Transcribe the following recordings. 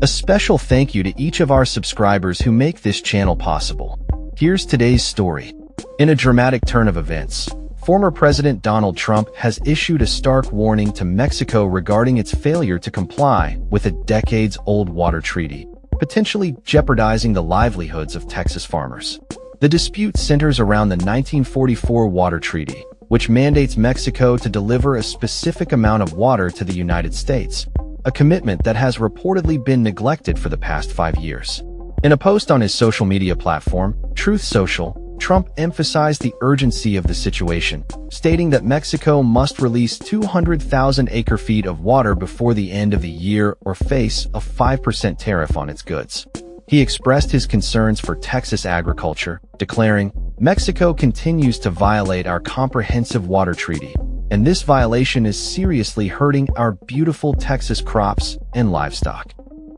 A special thank you to each of our subscribers who make this channel possible. Here's today's story. In a dramatic turn of events, former President Donald Trump has issued a stark warning to Mexico regarding its failure to comply with a decades-old water treaty, potentially jeopardizing the livelihoods of Texas farmers. The dispute centers around the 1944 Water Treaty, which mandates Mexico to deliver a specific amount of water to the United States, a commitment that has reportedly been neglected for the past 5 years. In a post on his social media platform, Truth Social, Trump emphasized the urgency of the situation, stating that Mexico must release 200,000 acre-feet of water before the end of the year or face a 5% tariff on its goods. He expressed his concerns for Texas agriculture, declaring, "Mexico continues to violate our comprehensive water treaty, and this violation is seriously hurting our beautiful Texas crops and livestock."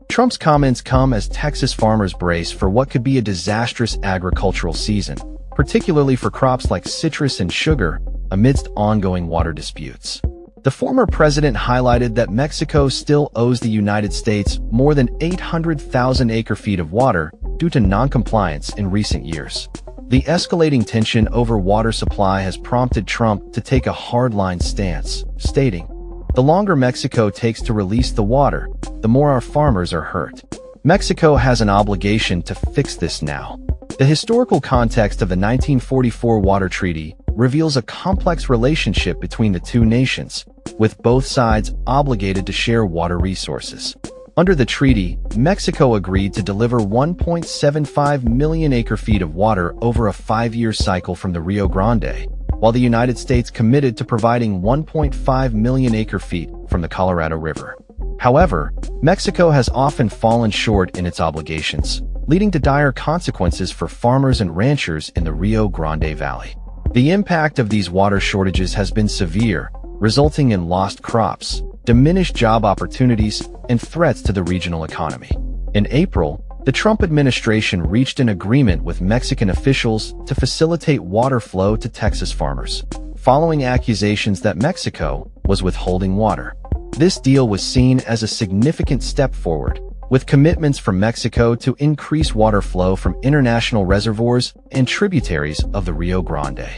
Trump's comments come as Texas farmers brace for what could be a disastrous agricultural season, particularly for crops like citrus and sugar, amidst ongoing water disputes. The former president highlighted that Mexico still owes the United States more than 800,000 acre-feet of water due to non-compliance in recent years. The escalating tension over water supply has prompted Trump to take a hardline stance, stating, "The longer Mexico takes to release the water, the more our farmers are hurt. Mexico has an obligation to fix this now." The historical context of the 1944 Water Treaty reveals a complex relationship between the two nations, with both sides obligated to share water resources. Under the treaty, Mexico agreed to deliver 1.75 million acre-feet of water over a 5-year cycle from the Rio Grande, while the United States committed to providing 1.5 million acre-feet from the Colorado River. However, Mexico has often fallen short in its obligations, leading to dire consequences for farmers and ranchers in the Rio Grande Valley. The impact of these water shortages has been severe, resulting in lost crops, diminished job opportunities, and threats to the regional economy. In April, the Trump administration reached an agreement with Mexican officials to facilitate water flow to Texas farmers, following accusations that Mexico was withholding water. This deal was seen as a significant step forward, with commitments from Mexico to increase water flow from international reservoirs and tributaries of the Rio Grande.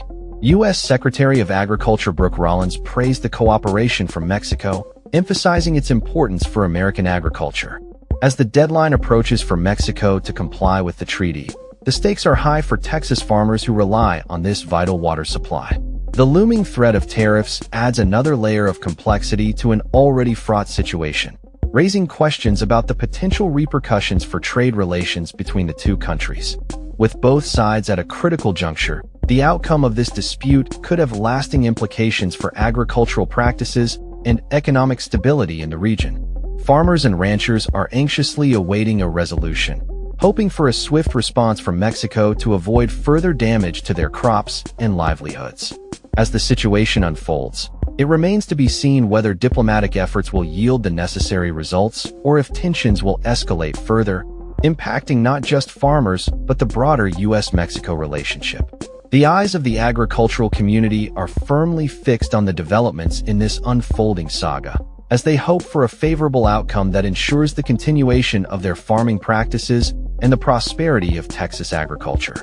U.S. Secretary of Agriculture Brooke Rollins praised the cooperation from Mexico, emphasizing its importance for American agriculture. As the deadline approaches for Mexico to comply with the treaty, the stakes are high for Texas farmers who rely on this vital water supply. The looming threat of tariffs adds another layer of complexity to an already fraught situation, raising questions about the potential repercussions for trade relations between the two countries. With both sides at a critical juncture, the outcome of this dispute could have lasting implications for agricultural practices and economic stability in the region. Farmers and ranchers are anxiously awaiting a resolution, hoping for a swift response from Mexico to avoid further damage to their crops and livelihoods. As the situation unfolds, it remains to be seen whether diplomatic efforts will yield the necessary results or if tensions will escalate further, impacting not just farmers but the broader U.S.-Mexico relationship. The eyes of the agricultural community are firmly fixed on the developments in this unfolding saga, as they hope for a favorable outcome that ensures the continuation of their farming practices and the prosperity of Texas agriculture.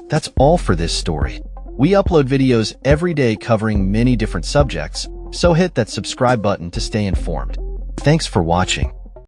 That's all for this story. We upload videos every day covering many different subjects, so hit that subscribe button to stay informed. Thanks for watching.